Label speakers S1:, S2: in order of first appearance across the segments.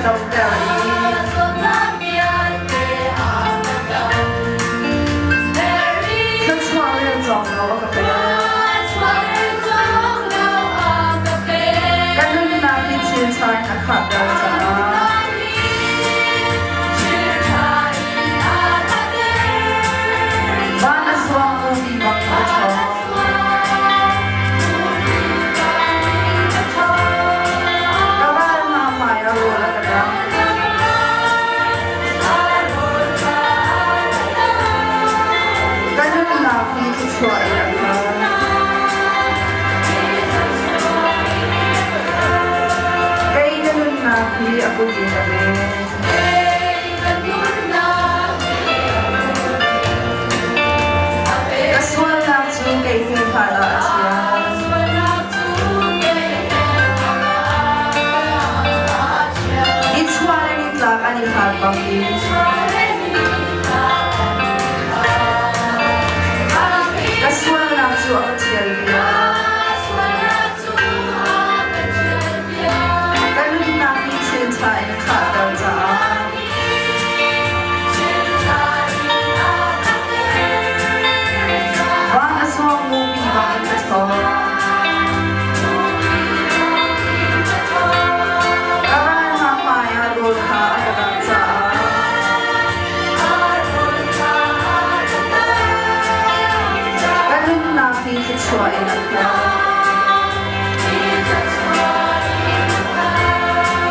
S1: don't carry. That's why I don't know what to Ganun na pinsinsan at hataw sa Manaswang umibang ito. Karal na may arula ka na. Ganun na pinsinsan at Nabi ako ginabi. Kaswal lang to kay para siya. It's one and it lang ani habang Kaswal lang to ako siya.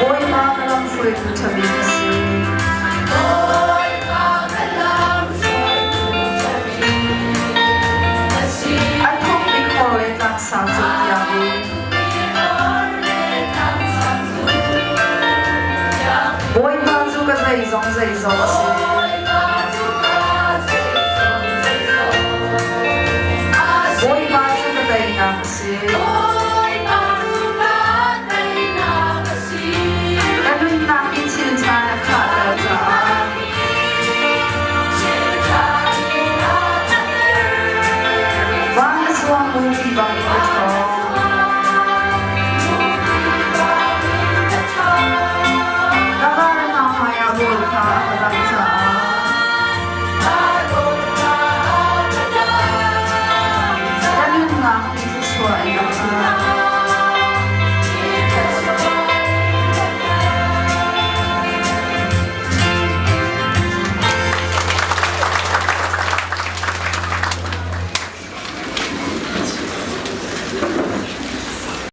S1: Boy, makalang fruit mo sabi kasi. At kung ikolit ang samsung yabi. Boy, mazu ka zaizong kasi.